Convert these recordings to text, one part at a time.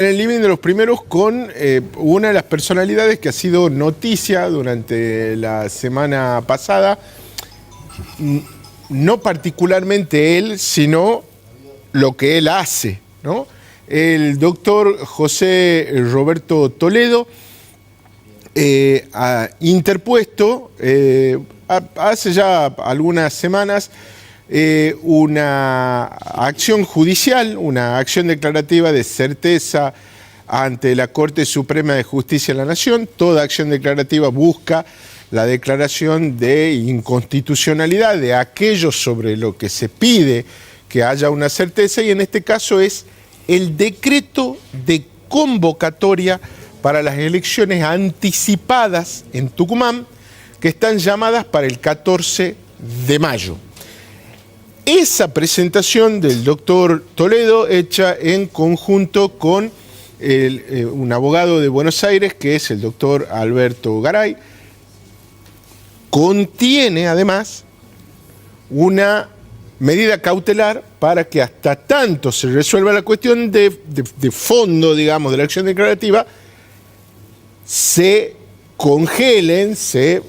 En el living de los primeros con una de las personalidades que ha sido noticia durante la semana pasada, no particularmente él, sino lo que él hace, ¿no? El doctor José Roberto Toledo ha interpuesto hace ya algunas semanas una acción judicial, una acción declarativa de certeza ante la Corte Suprema de Justicia de la Nación. Toda acción declarativa busca la declaración de inconstitucionalidad de aquello sobre lo que se pide que haya una certeza, y en este caso es el decreto de convocatoria para las elecciones anticipadas en Tucumán, que están llamadas para el 14 de mayo. Esa presentación del doctor Toledo, hecha en conjunto con un abogado de Buenos Aires, que es el doctor Alberto Garay, contiene además una medida cautelar para que hasta tanto se resuelva la cuestión de fondo, digamos, de la acción declarativa, se congelen, se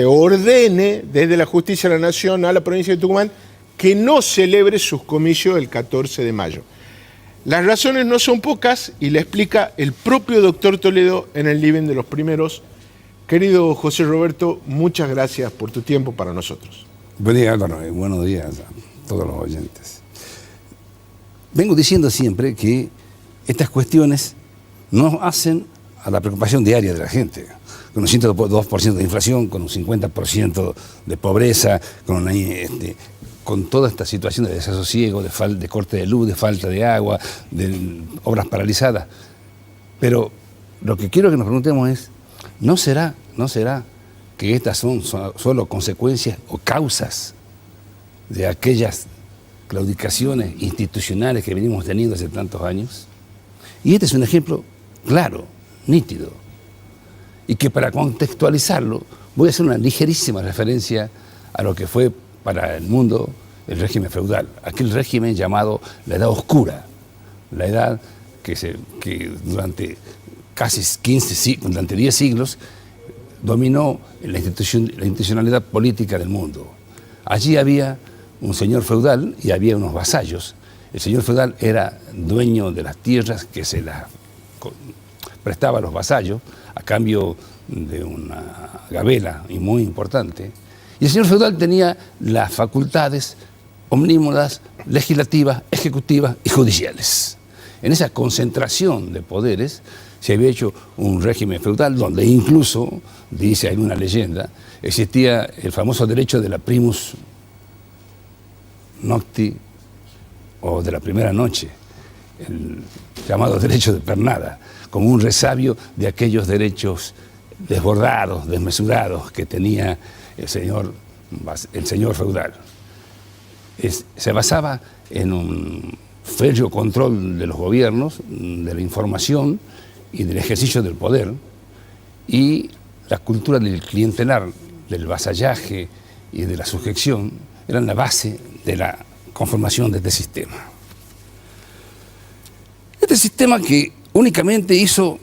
ordene desde la Justicia de la Nación a la provincia de Tucumán que no celebre sus comicios el 14 de mayo. Las razones no son pocas y le explica el propio doctor Toledo en el living de los primeros. Querido José Roberto, muchas gracias por tu tiempo para nosotros. Buen día, Álvaro, y buenos días a todos los oyentes. Vengo diciendo siempre que estas cuestiones no hacen a la preocupación diaria de la gente, con un 102% de inflación, con un 50% de pobreza, con toda esta situación de desasosiego, de corte de luz, de falta de agua, de obras paralizadas. Pero lo que quiero que nos preguntemos es, ¿no será que estas son solo consecuencias o causas de aquellas claudicaciones institucionales que venimos teniendo hace tantos años? Y este es un ejemplo claro, nítido, y que para contextualizarlo voy a hacer una ligerísima referencia a lo que fue para el mundo el régimen feudal, aquel régimen llamado la Edad Oscura, la edad que durante durante 10 siglos dominó la institucionalidad política del mundo. Allí había un señor feudal y había unos vasallos. El señor feudal era dueño de las tierras que se las prestaba a los vasallos a cambio de una gabela y muy importante. Y el señor feudal tenía las facultades omnímodas, legislativas, ejecutivas y judiciales. En esa concentración de poderes se había hecho un régimen feudal donde incluso, dice alguna leyenda, existía el famoso derecho de la primus nocti o de la primera noche, el llamado derecho de pernada, como un resabio de aquellos derechos desbordados, desmesurados que tenía el señor feudal. Se basaba en un férreo control de los gobiernos, de la información y del ejercicio del poder, y la cultura del clientelar, del vasallaje y de la sujeción eran la base de la conformación de este sistema. Este sistema que únicamente hizo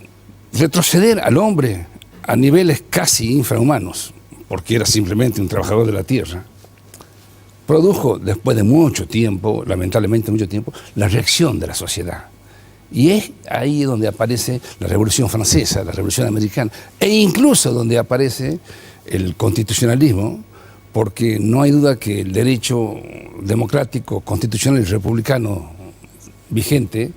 retroceder al hombre a niveles casi infrahumanos, porque era simplemente un trabajador de la tierra, produjo después de mucho tiempo, lamentablemente mucho tiempo, la reacción de la sociedad. Y es ahí donde aparece la Revolución Francesa, la Revolución Americana, e incluso donde aparece el constitucionalismo, porque no hay duda que el derecho democrático, constitucional y republicano vigente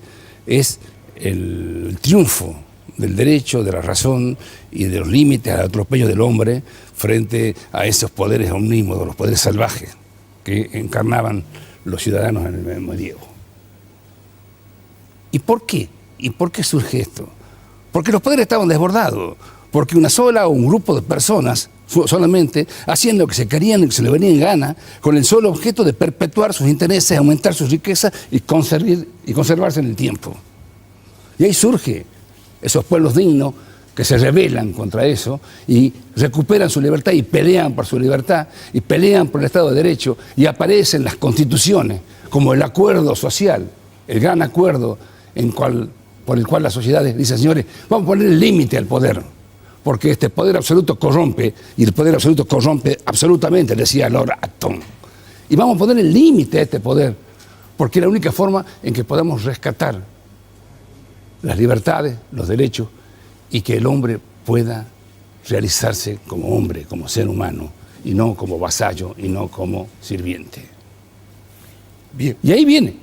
es el triunfo del derecho, de la razón y de los límites al atropello del hombre frente a esos poderes omnímodos, los poderes salvajes que encarnaban los ciudadanos en el medievo. ¿Y por qué? ¿Y por qué surge esto? Porque los poderes estaban desbordados, porque una sola o un grupo de personas solamente hacían lo que se querían y que se les venía en gana, con el solo objeto de perpetuar sus intereses, aumentar sus riquezas y conservarse en el tiempo. Y ahí surge esos pueblos dignos que se rebelan contra eso y recuperan su libertad y pelean por su libertad y pelean por el Estado de Derecho, y aparecen las constituciones como el acuerdo social, el gran acuerdo por el cual las sociedades dicen, señores, vamos a poner el límite al poder, porque este poder absoluto corrompe, y el poder absoluto corrompe absolutamente, decía Lord Acton. Y vamos a poner el límite a este poder, porque es la única forma en que podamos rescatar las libertades, los derechos, y que el hombre pueda realizarse como hombre, como ser humano, y no como vasallo, y no como sirviente. Bien. Y ahí viene.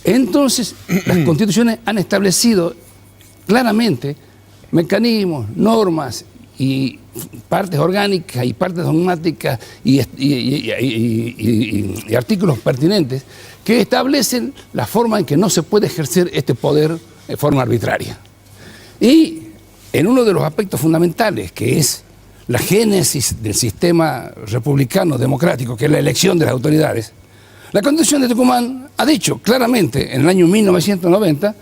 Entonces, las constituciones han establecido claramente mecanismos, normas y partes orgánicas y partes dogmáticas y artículos pertinentes que establecen la forma en que no se puede ejercer este poder de forma arbitraria. Y en uno de los aspectos fundamentales, que es la génesis del sistema republicano democrático, que es la elección de las autoridades, la Constitución de Tucumán ha dicho claramente en el año 1990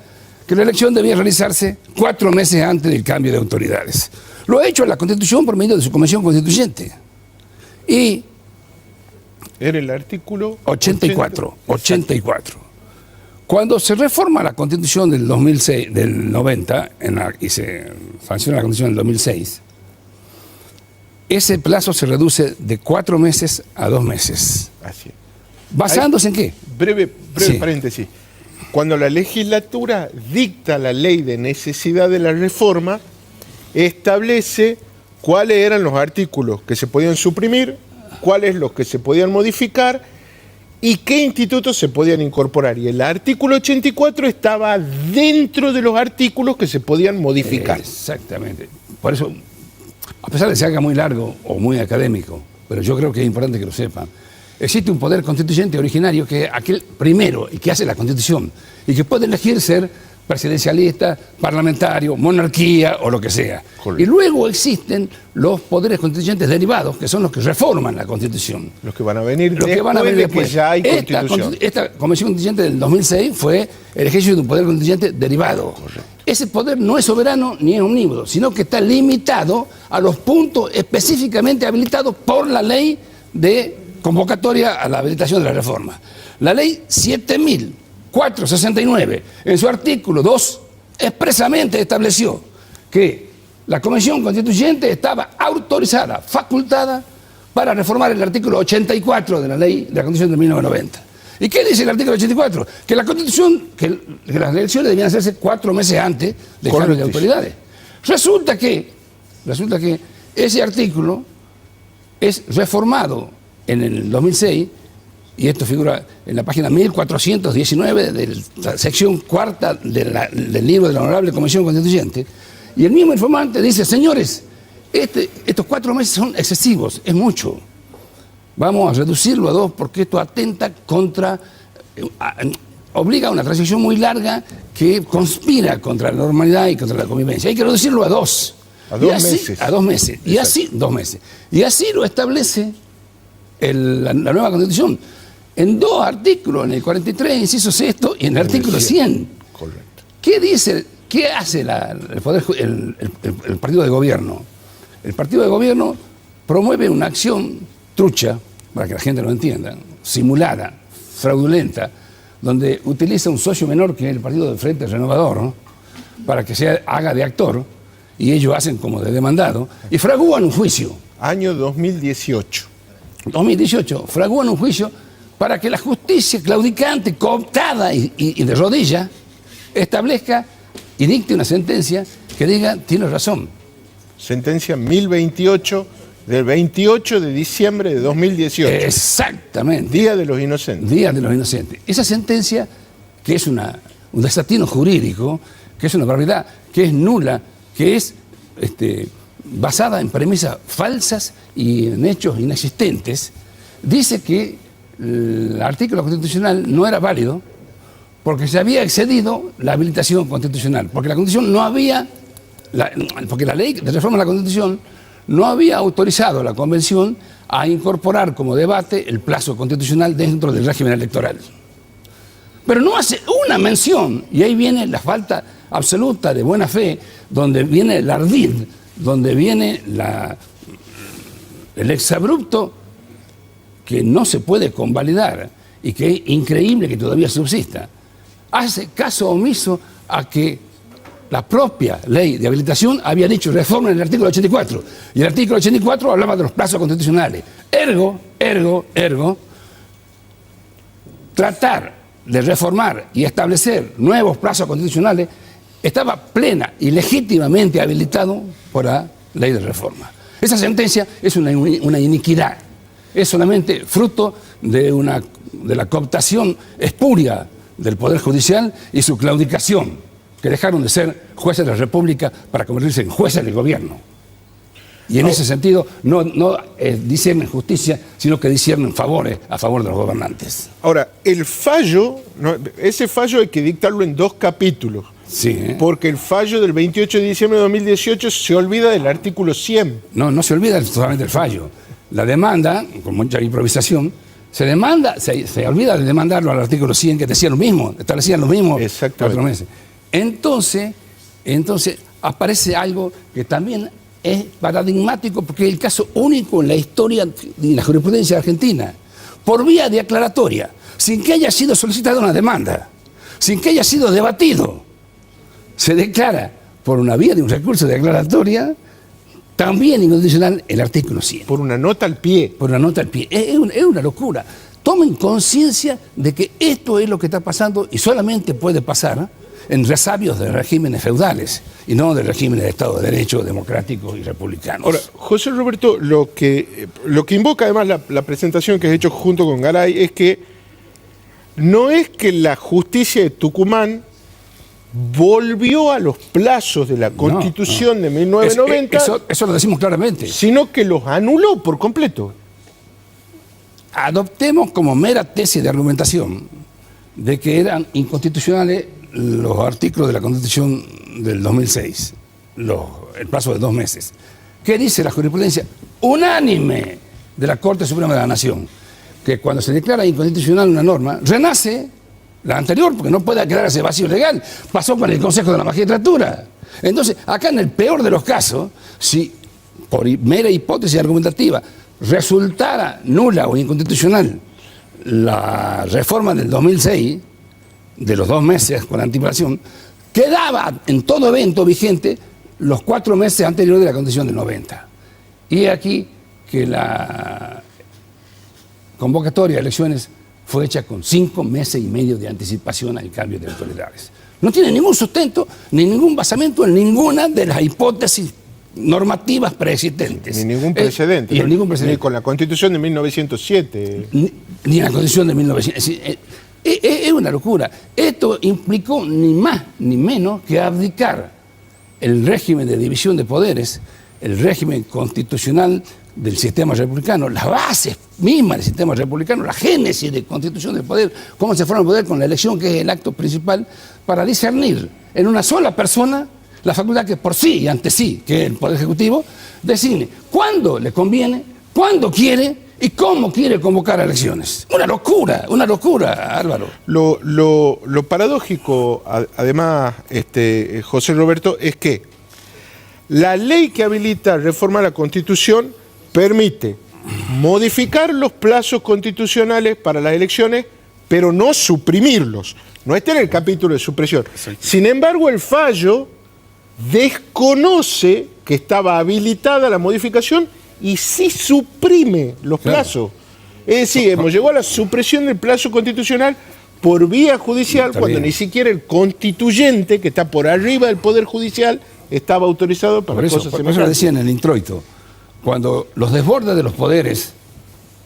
que la elección debía realizarse 4 meses antes del cambio de autoridades. Lo ha hecho la Constitución por medio de su Convención Constituyente. Y era el artículo 84. Cuando se reforma la Constitución del 2006, del 90, y se sanciona la Constitución del 2006, ese plazo se reduce de 4 meses a 2 meses. Así es. ¿Basándose en qué? Breve Sí. paréntesis. Cuando la legislatura dicta la ley de necesidad de la reforma, establece cuáles eran los artículos que se podían suprimir, cuáles los que se podían modificar y qué institutos se podían incorporar. Y el artículo 84 estaba dentro de los artículos que se podían modificar. Exactamente. Por eso, a pesar de que se haga muy largo o muy académico, pero yo creo que es importante que lo sepan, existe un poder constituyente originario que es aquel primero y que hace la Constitución y que puede elegir ser presidencialista, parlamentario, monarquía o lo que sea. Correcto. Y luego existen los poderes constituyentes derivados, que son los que reforman la Constitución. Los que van a venir Los que van a venir de después. que ya hay Constitución. Esta Convención Constituyente del 2006 fue el ejercicio de un poder constituyente derivado. Correcto. Ese poder no es soberano ni es omnímodo, sino que está limitado a los puntos específicamente habilitados por la ley de convocatoria a la habilitación de la reforma. La ley 7.469, en su artículo 2, expresamente estableció que la Convención Constituyente estaba autorizada, facultada, para reformar el artículo 84 de la ley de la Constitución de 1990. ¿Y qué dice el artículo 84? Que la Constitución, que las elecciones debían hacerse 4 meses antes del cambio de autoridades. Resulta que ese artículo es reformado en el 2006, y esto figura en la página 1419 de la sección cuarta del libro de la Honorable Convención Constituyente, y el mismo informante dice, señores, estos 4 meses son excesivos, es mucho. Vamos a reducirlo a 2 porque esto atenta contra, obliga a una transición muy larga que conspira contra la normalidad y contra la convivencia. Hay que reducirlo a 2. A 2 meses. A 2 meses. Y así, 2 meses. Y así lo establece la nueva Constitución. En 2 artículos, en el 43, inciso 6, y en el artículo 100. Correcto. ¿Qué dice, qué hace el partido de gobierno? El partido de gobierno promueve una acción trucha, para que la gente lo entienda, simulada, fraudulenta, donde utiliza un socio menor que es el partido del Frente Renovador, ¿no?, para que haga de actor, y ellos hacen como de demandado, y fragúan un juicio. Año 2018. 2018, fragúan un juicio para que la justicia claudicante, cooptada y de rodillas, establezca y dicte una sentencia que diga, tienes razón. Sentencia 1028 del 28 de diciembre de 2018. Exactamente. Día de los Inocentes. Día de los Inocentes. Esa sentencia, que es un desatino jurídico, que es una barbaridad, que es nula, que es basada en premisas falsas y en hechos inexistentes, dice que el artículo constitucional no era válido porque se había excedido la habilitación constitucional, porque la Constitución no había, porque la ley de reforma de la Constitución no había autorizado a la Convención a incorporar como debate el plazo constitucional dentro del régimen electoral. Pero no hace una mención, y ahí viene la falta absoluta de buena fe, donde viene el ardid, donde viene el exabrupto que no se puede convalidar y que es increíble que todavía subsista. hace caso omiso a que la propia ley de habilitación había dicho reforma en el artículo 84. Y el artículo 84 hablaba de los plazos constitucionales. Ergo, tratar de reformar y establecer nuevos plazos constitucionales estaba plena y legítimamente habilitado por la ley de reforma. Esa sentencia es una iniquidad, es solamente fruto de la cooptación espuria del Poder Judicial y su claudicación, que dejaron de ser jueces de la República para convertirse en jueces del gobierno. Y en ese sentido no disciernen justicia, sino que disciernen favores a favor de los gobernantes. Ahora, el fallo, ese fallo hay que dictarlo en 2 capítulos. Sí, Porque el fallo del 28 de diciembre de 2018 se olvida del artículo 100. No se olvida totalmente el fallo. La demanda, con mucha improvisación, se olvida de demandarlo al artículo 100, que decía lo mismo, establecía lo mismo 4 meses. Entonces aparece algo que también es paradigmático, porque es el caso único en la historia de la jurisprudencia argentina. Por vía de aclaratoria, sin que haya sido solicitada una demanda, sin que haya sido debatido, se declara por una vía de un recurso de aclaratoria también incondicional el artículo 100. Por una nota al pie. Por una nota al pie. Es una locura. Tomen conciencia de que esto es lo que está pasando y solamente puede pasar en resabios de regímenes feudales y no de regímenes de Estado de Derecho, democráticos y republicanos. Ahora, José Roberto, lo que invoca además la presentación que has hecho junto con Garay es que no es que la justicia de Tucumán volvió a los plazos de la Constitución de 1990, eso lo decimos claramente, sino que los anuló por completo. Adoptemos como mera tesis de argumentación de que eran inconstitucionales los artículos de la Constitución del 2006, el plazo de 2 meses. ¿Qué dice la jurisprudencia unánime de la Corte Suprema de la Nación? Que cuando se declara inconstitucional una norma, renace la anterior, porque no puede quedar ese vacío legal. Pasó con el Consejo de la Magistratura. Entonces, acá en el peor de los casos, si por mera hipótesis argumentativa resultara nula o inconstitucional la reforma del 2006, de los 2 meses con anticipación, quedaba en todo evento vigente los 4 meses anteriores de la Constitución del 90. Y aquí que la convocatoria de elecciones fue hecha con 5 meses y medio de anticipación al cambio de autoridades. No tiene ningún sustento ni ningún basamento en ninguna de las hipótesis normativas preexistentes. Ni ningún precedente. Ni con la Constitución de 1907. Ni la Constitución de 1907. Es una locura. Esto implicó ni más ni menos que abdicar el régimen de división de poderes, el régimen constitucional del sistema republicano, las bases mismas del sistema republicano, la génesis de constitución del poder, cómo se forma el poder con la elección, que es el acto principal, para discernir en una sola persona la facultad que por sí y ante sí, que es el Poder Ejecutivo, designe cuándo le conviene, cuándo quiere y cómo quiere convocar a elecciones. Una locura, Álvaro. Lo paradójico, además, José Roberto, es que la ley que habilita reformar la Constitución permite modificar los plazos constitucionales para las elecciones, pero no suprimirlos. No está en el capítulo de supresión. Sin embargo, el fallo desconoce que estaba habilitada la modificación y sí suprime los plazos. Es decir, hemos llegado a la supresión del plazo constitucional por vía judicial, cuando ni siquiera el constituyente, que está por arriba del Poder Judicial, estaba autorizado para cosas semejantes. Por eso lo decía en el introito, cuando los desbordes de los poderes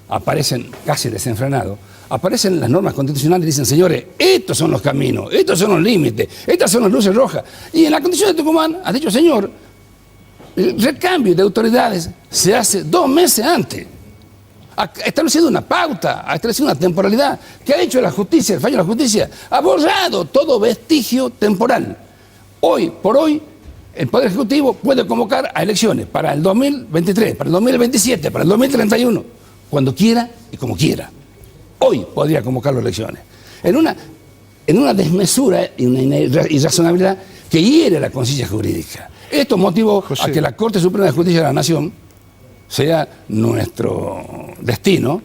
aparecen casi desenfrenados, aparecen las normas constitucionales y dicen, señores, estos son los caminos, estos son los límites, estas son las luces rojas. Y en la Constitución de Tucumán ha dicho, señor, el recambio de autoridades se hace 2 meses antes. Ha establecido una pauta, ha establecido una temporalidad. ¿Qué ha hecho la justicia? El fallo de la justicia ha borrado todo vestigio temporal. Hoy por hoy, el Poder Ejecutivo puede convocar a elecciones para el 2023, para el 2027, para el 2031, cuando quiera y como quiera. Hoy podría convocar las elecciones. En una desmesura y una irrazonabilidad que hiere la conciencia jurídica. Esto motivó a que la Corte Suprema de Justicia de la Nación sea nuestro destino,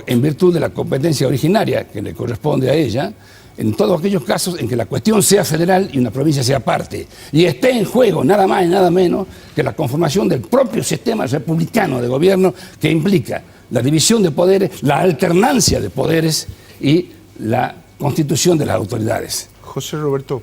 en virtud de la competencia originaria que le corresponde a ella, en todos aquellos casos en que la cuestión sea federal y una provincia sea parte, y esté en juego nada más y nada menos que la conformación del propio sistema republicano de gobierno, que implica la división de poderes, la alternancia de poderes y la constitución de las autoridades. José Roberto,